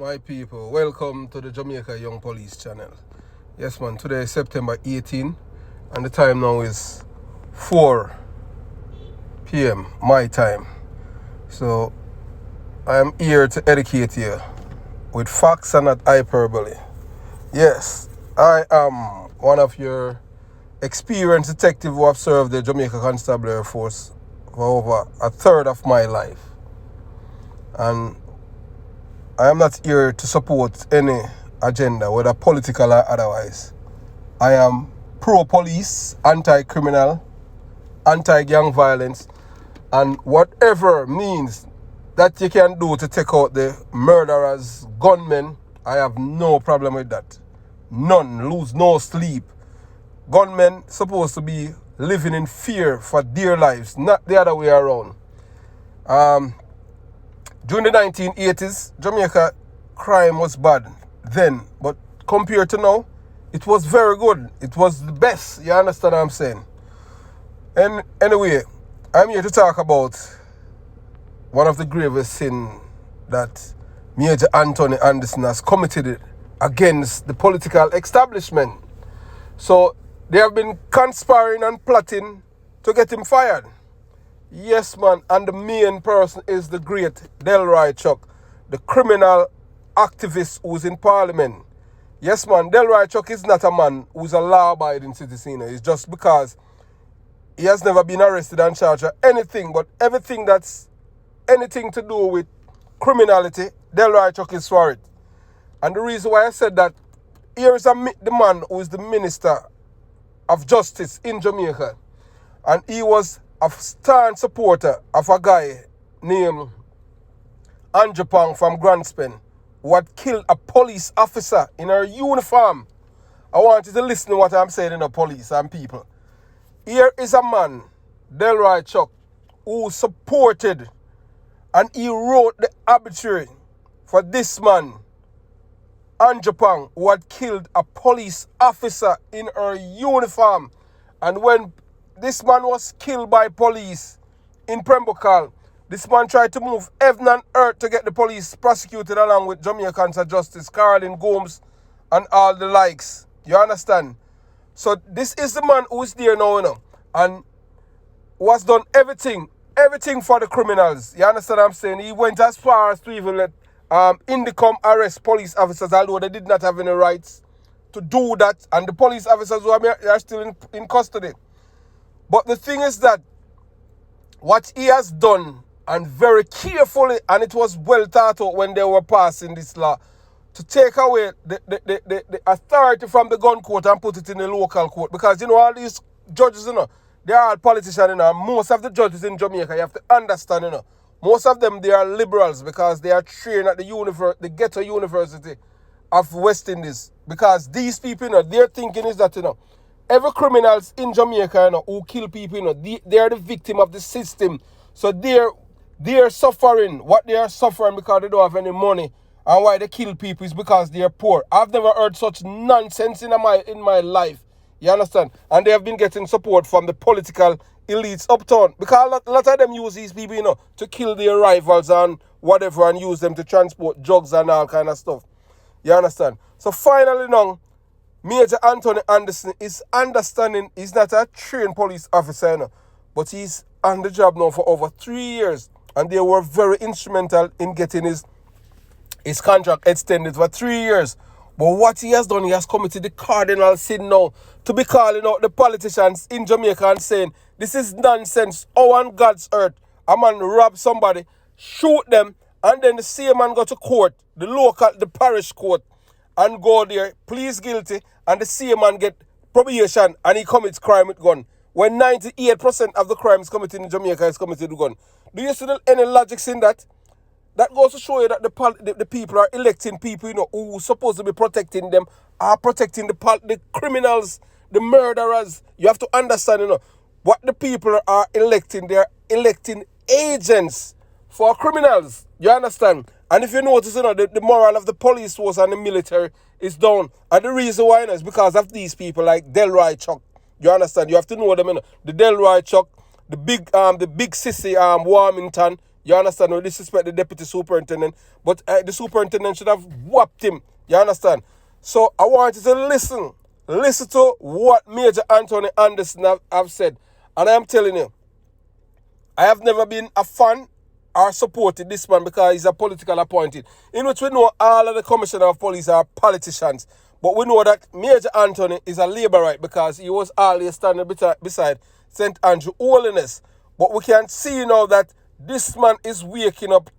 My people, welcome to the Jamaica Young Police channel. Yes man, today is September 18 and the time now is 4 p.m. my time. So I am here to educate you with facts and not hyperbole. Yes, I am one of your experienced detectives who have served the Jamaica Constabulary Force for over a third of my life. And I am not here to support any agenda, whether political or otherwise. I am pro-police, anti-criminal, anti-gang violence, and whatever means that you can do to take out the murderers, gunmen, I have no problem with that. None. Lose no sleep. Gunmen supposed to be living in fear for their lives, not the other way around. During the 1980s, Jamaica crime was bad then, but compared to now, it was very good. It was the best. You understand what I'm saying? And anyway, I'm here to talk about one of the gravest sins that Major Anthony Anderson has committed against the political establishment. So they have been conspiring and plotting to get him fired. Yes, man, and the main person is the great Delroy, the criminal activist who's in parliament. Yes, man, Delroy is not a man who's a law-abiding citizen. It's just because he has never been arrested and charged or anything, but everything that's anything to do with criminality, Delroy is for it. And the reason why I said that, here is the man who is the Minister of Justice in Jamaica, and he was a stern supporter of a guy named Andrew Pang from Grandspen who had killed a police officer in her uniform. I want you to listen to what I'm saying in the police and people. Here is a man, Delroy, who supported and he wrote the obituary for this man, Andrew Pang, who had killed a police officer in her uniform. And when this man was killed by police in Pembroke, this man tried to move heaven and earth to get the police prosecuted along with Jamaicans of Justice, Caroline Gomes, and all the likes. You understand? So this is the man who is there now, and who has done everything for the criminals. You understand what I'm saying? He went as far as to even let Indicom arrest police officers, although they did not have any rights to do that, and the police officers who are still in custody. But the thing is that what he has done, and very carefully, and it was well thought out when they were passing this law, to take away the authority from the gun court and put it in the local court. Because, all these judges, they are all politicians, most of the judges in Jamaica, you have to understand, most of them, they are liberals because they are trained at the Ghetto University of West Indies. Because these people, their thinking is that, every criminals in Jamaica, who kill people, they are the victim of the system. So they're suffering. What they are suffering because they don't have any money. And why they kill people is because they are poor. I've never heard such nonsense in my life. You understand? And they have been getting support from the political elites uptown. Because a lot of them use these people, to kill their rivals and whatever, and use them to transport drugs and all kind of stuff. You understand? So finally now, Major Anthony Anderson is understanding he's not a trained police officer, but he's on the job now for over 3 years. And they were very instrumental in getting his contract extended for 3 years. But what he has done, he has committed the cardinal sin now to be calling out the politicians in Jamaica and saying, this is nonsense. How on God's earth a man rob somebody, shoot them, and then the same man go to court, the parish court, and go there, please guilty, and the same man get probation and he commits crime with gun. When 98% of the crimes committed in Jamaica is committed with gun. Do you see any logic in that? That goes to show you that the people are electing people, who are supposed to be protecting them, are protecting the criminals, the murderers. You have to understand, what the people are electing. They are electing agents for criminals. You understand? And if you notice, the moral of the police force and the military is down. And the reason why is because of these people like Delroy. You understand? You have to know them, The Delroy, the big sissy Warmington. You understand? No disrespect the deputy superintendent, but the superintendent should have whapped him. You understand? So I want you to listen. Listen to what Major Anthony Anderson have said. And I am telling you, I have never been a fan or supported this man because he's a political appointed. In which we know all of the commissioner of police are politicians. But we know that Major Anthony is a labourite because he was always standing beside St. Andrew Holiness. But we can see now that this man is waking up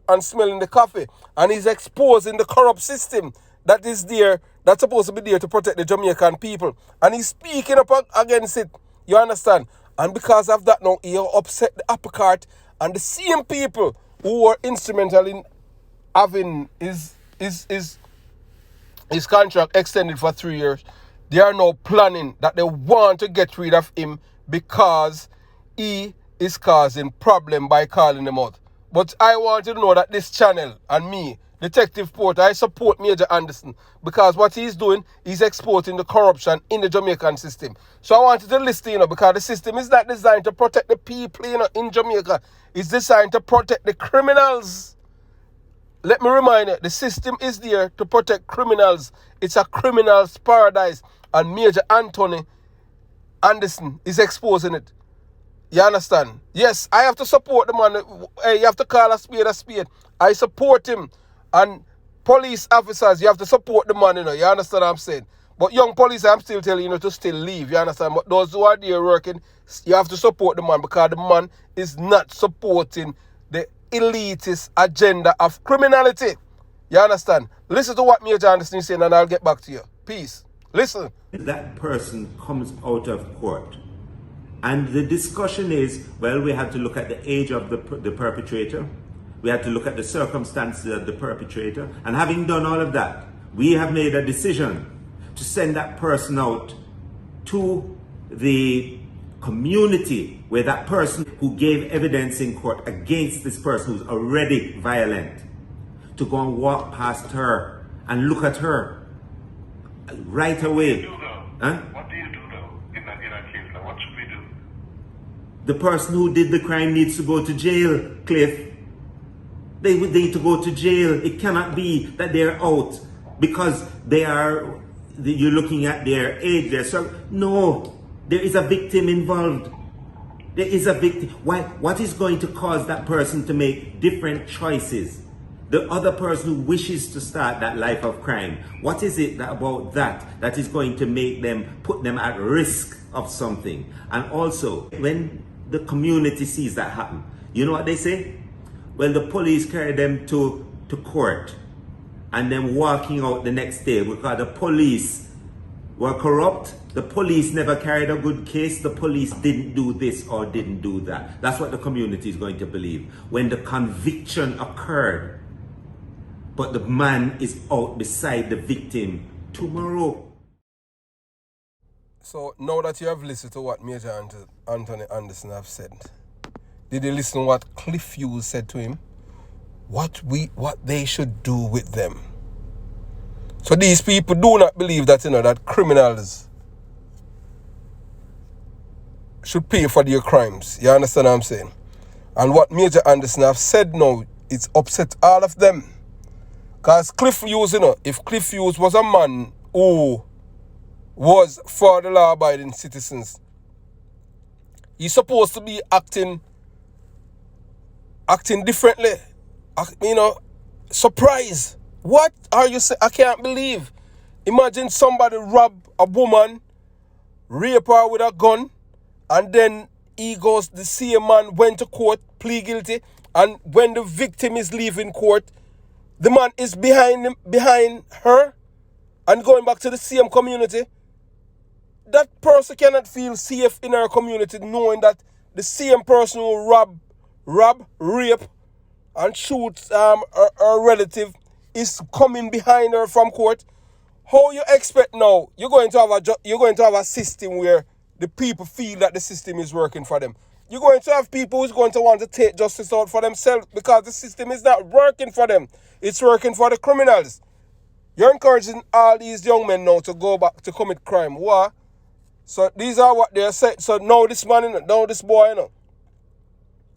and smelling the coffee. And he's exposing the corrupt system that is there, that's supposed to be there to protect the Jamaican people. And he's speaking up against it. You understand? And because of that now, he upset the apple cart, and the same people who were instrumental in having his contract extended for 3 years, they are now planning that they want to get rid of him because he is causing problem by calling them out. But I want you to know that this channel and me, Detective Porter, I support Major Anderson because what he's doing is exporting the corruption in the Jamaican system. So I want you to listen, because the system is not designed to protect the people, in Jamaica. It's designed to protect the criminals. Let me remind you, the system is there to protect criminals. It's a criminal's paradise. And Major Anthony Anderson is exposing it. You understand? Yes, I have to support the man. Hey, you have to call a spade a spade. I support him. And police officers, you have to support the man, You understand what I'm saying? But young police, I'm still telling you, to still leave. You understand? But those who are there working, you have to support the man because the man is not supporting the elitist agenda of criminality. You understand? Listen to what Major Anderson is saying and I'll get back to you. Peace. Listen. That person comes out of court. And the discussion is, well, we have to look at the age of the perpetrator. We have to look at the circumstances of the perpetrator. And having done all of that, we have made a decision to send that person out to the community where that person who gave evidence in court against this person who's already violent, to go and walk past her and look at her right away. What do you do though in a case? Like, what should we do? The person who did the crime needs to go to jail, Cliff. They would need to go to jail. It cannot be that they're out because you're looking at their age. No, there is a victim involved. There is a victim. Why? What is going to cause that person to make different choices? The other person who wishes to start that life of crime, what is it about that is going to put them at risk of something? And also, when the community sees that happen, you know what they say? Well, the police carry them to court and then walking out the next day because the police were corrupt. The police never carried a good case. The police didn't do this or didn't do that. That's what the community is going to believe. When the conviction occurred, but the man is out beside the victim tomorrow. So now that you have listened to what Major Anthony Anderson have said, did you listen to what Cliff Hughes said to him? What they should do with them. So these people do not believe that, that criminals should pay for their crimes. You understand what I'm saying? And what Major Anderson have said now, it's upset all of them. Because Cliff Hughes, if Cliff Hughes was a man who was for the law-abiding citizens, he's supposed to be acting differently. Surprise. What are you saying? I can't believe. Imagine somebody rob a woman, rape her with a gun, and then the same man went to court, plead guilty, and when the victim is leaving court, the man is behind her and going back to the same community. That person cannot feel safe in her community knowing that the same person who rob, rape, and shoot her relative is coming behind her from court. How you expect now you're going to have a system where the people feel that the system is working for them? You're going to have people who's going to want to take justice out for themselves because the system is not working for them. It's working for the criminals. You're encouraging all these young men now to go back to commit crime. Why? So these are what they're saying. So now this man, now this boy,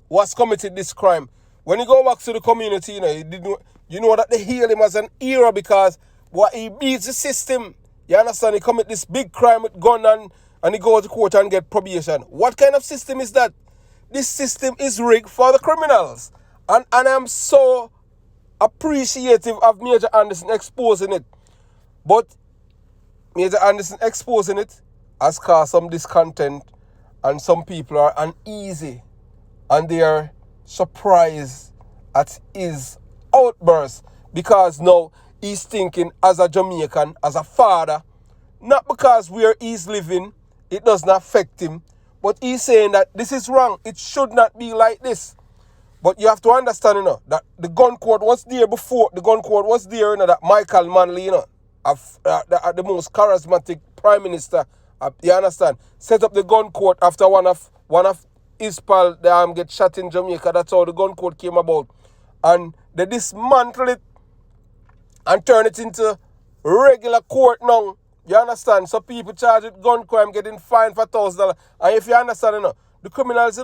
was committed this crime. When he go back to the community, he didn't, that they hail him as an hero because what he beats the system. You understand? He commit this big crime with gun and he go to court and get probation. What kind of system is that? This system is rigged for the criminals. And I'm so appreciative of Major Anderson exposing it. But Major Anderson exposing it has caused some discontent and some people are uneasy and they are surprised at his outburst because now he's thinking as a Jamaican, as a father, not because where he's living, it does not affect him, but he's saying that this is wrong. It should not be like this. But you have to understand, that the gun court was there before. The gun court was there, that Michael Manley, the most charismatic prime minister, you understand, set up the gun court after one of his pal get shot in Jamaica. That's how the gun court came about. And they dismantled it and turn it into regular court now. You understand? So people charged with gun crime getting fined for $1,000. And if you understand, the criminals,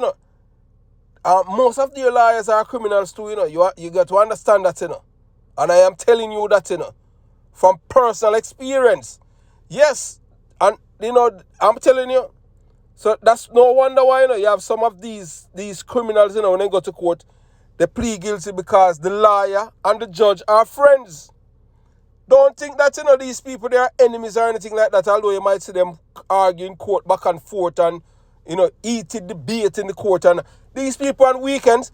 most of their lawyers are criminals too, You got to understand that, And I am telling you that, from personal experience. Yes. And, I'm telling you. So that's no wonder why, you have some of these criminals, when they go to court, they plead guilty because the lawyer and the judge are friends. Don't think that, these people, they are enemies or anything like that, although you might see them arguing court back and forth and, heated debate in the court. And these people on weekends,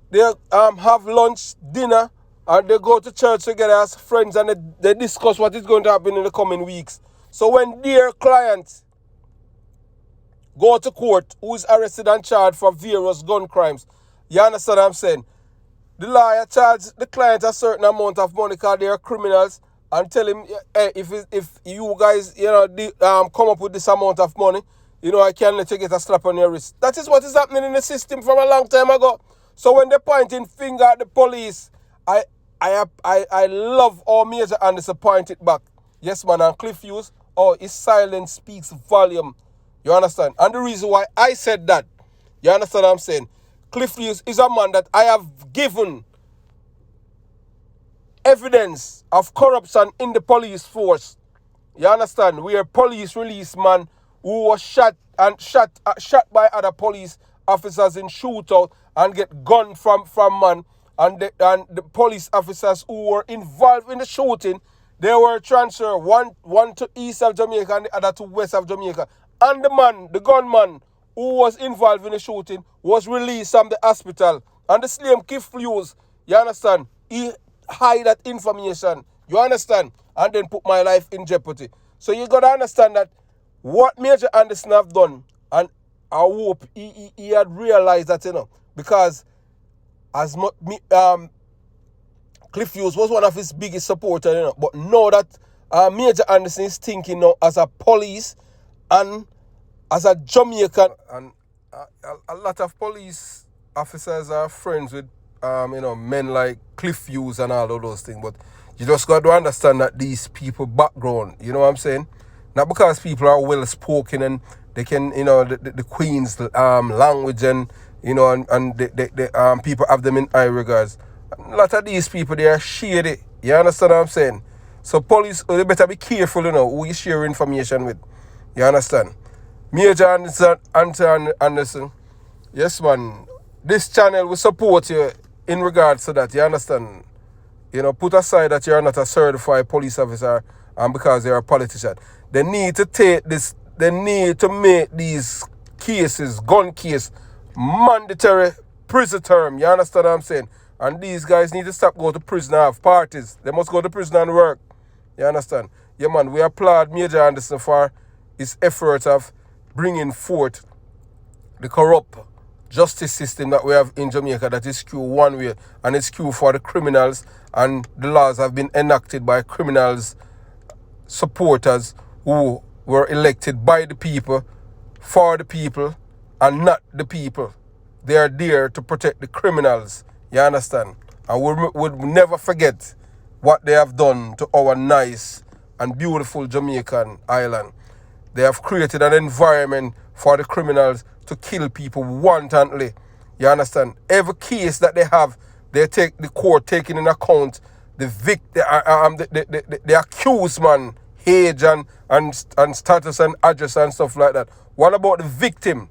they have lunch, dinner, and they go to church together as friends and they discuss what is going to happen in the coming weeks. So when their clients go to court, who is arrested and charged for various gun crimes, you understand what I'm saying? The lawyer charges the client a certain amount of money because they are criminals and tell him, hey, if you guys, come up with this amount of money, I can let you get a slap on your wrist. That is what is happening in the system from a long time ago. So when they're pointing finger at the police, I love how Major Anderson pointed back. Yes, man, and Cliff Hughes, his silence speaks volume. You understand? And the reason why I said that, you understand what I'm saying? Cliff Hughes is a man that I have given evidence of corruption in the police force. You understand? We are police release man who was shot by other police officers in shootout and get gunned from man. And the police officers who were involved in the shooting, they were transferred one to east of Jamaica and the other to west of Jamaica. And the gunman who was involved in the shooting was released from the hospital. And the slave Cliff Hughes, you understand, he hide that information, you understand, and then put my life in jeopardy. So you got to understand that what Major Anderson have done, and I hope he had realized that, because as much, Cliff Hughes was one of his biggest supporters, but now that Major Anderson is thinking now as a police and as a Jamaican, and a lot of police officers are friends with men like Cliff Hughes and all of those things. But you just got to understand that these people background, you know what I'm saying? Not because people are well spoken and they can, the Queen's language and the people have them in high regards. A lot of these people, they are shady. You understand what I'm saying? So police, they better be careful, who you share information with. You understand? Major Anderson, yes, man. This channel will support you in regards to that. You understand? Put aside that you're not a certified police officer and because you're a politician. They need to take this. They need to make these cases, gun case, mandatory prison term. You understand what I'm saying? And these guys need to stop going to prison and have parties. They must go to prison and work. You understand? Yeah, man, we applaud Major Anderson for his efforts of bringing forth the corrupt justice system that we have in Jamaica that is skewed one way and it's skewed for the criminals, and the laws have been enacted by criminals supporters who were elected by the people, for the people, and not the people. They are there to protect the criminals. You understand? And we would never forget what they have done to our nice and beautiful Jamaican island. They have created an environment for the criminals to kill people wantonly. You understand? Every case that they have, they take the court taking in account the the accused man, age and status and address and stuff like that. What about the victim?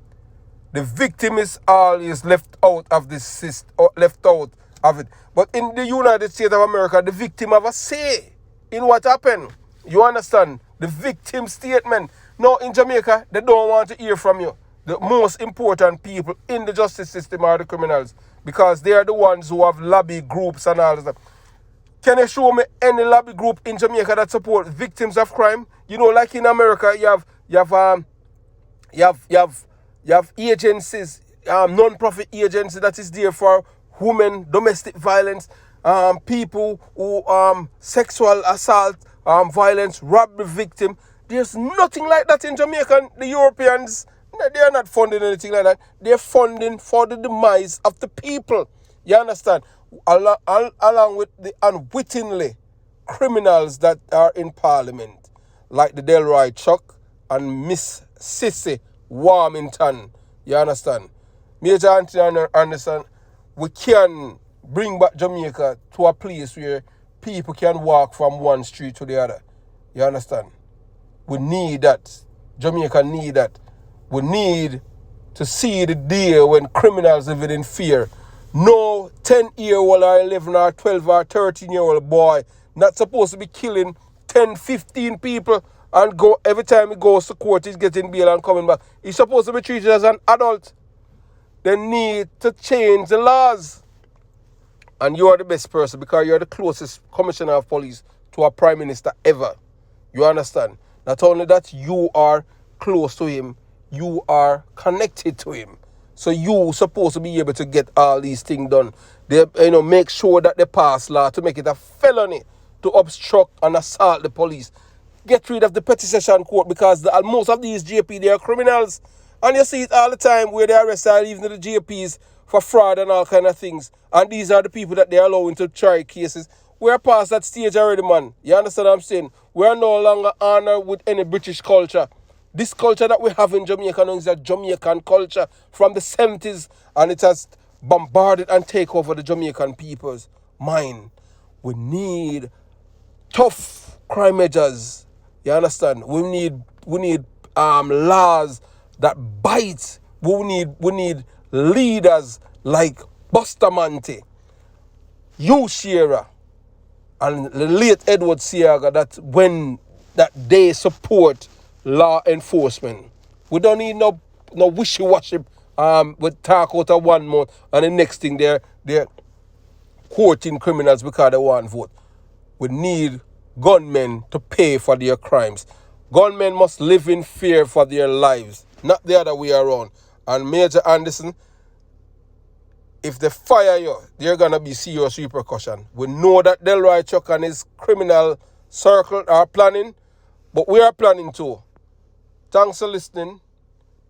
The victim is always left out of this system, left out of it. But in the United States of America, the victim have a say in what happened. You understand? The victim statement. Now in Jamaica, they don't want to hear from you. The most important people in the justice system are the criminals, because they are the ones who have lobby groups and all that. Can you show me any lobby group in Jamaica that support victims of crime? You know, like in America, you have agencies, non-profit agency that is there for women, domestic violence, people who sexual assault, violence, robbery victim. There's nothing like that in Jamaica. The Europeans, they are not funding anything like that. They're funding for the demise of the people. You understand? Along with the unwittingly criminals that are in Parliament, like the Delroy Chuck and Miss Sissy Warmington. You understand? Major Anthony understand, we can bring back Jamaica to a place where people can walk from one street to the other. You understand? We need that. Jamaica need that. We need to see the day when criminals live in fear. No 10-year-old or 11 or 12 or 13-year-old boy not supposed to be killing 10, 15 people and go every time he goes to court he's getting bail and coming back. He's supposed to be treated as an adult. They need to change the laws. And you are the best person because you are the closest commissioner of police to a prime minister ever. You understand? Not only that, you are close to him, you are connected to him. So you supposed to be able to get all these things done. They, make sure that they pass law to make it a felony to obstruct and assault the police. Get rid of the petty session court because most of these JP, they are criminals. And you see it all the time where they arrest even the JPs for fraud and all kind of things. And these are the people that they are allowing to try cases. We're past that stage already, man. You understand what I'm saying? We're no longer honored with any British culture. This culture that we have in Jamaica now is a Jamaican culture from the 70s, and it has bombarded and taken over the Jamaican people's mind. We need tough crime measures. You understand? We need laws that bite. We need leaders like Bustamante, Hugh Shearer, and the late Edward Seaga that they support law enforcement. We don't need no wishy-washy with talk out of 1 month and the next thing they're courting criminals because they want vote. We need gunmen to pay for their crimes. Gunmen must live in fear for their lives, not the other way around. And Major Anderson, if they fire you, there are going to be serious repercussion. We know that Delroy Chuck and his criminal circle are planning, but we are planning too. Thanks for listening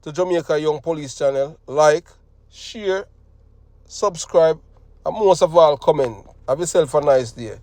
to Jamaica Young Police Channel. Like, share, subscribe, and most of all, comment. Have yourself a nice day.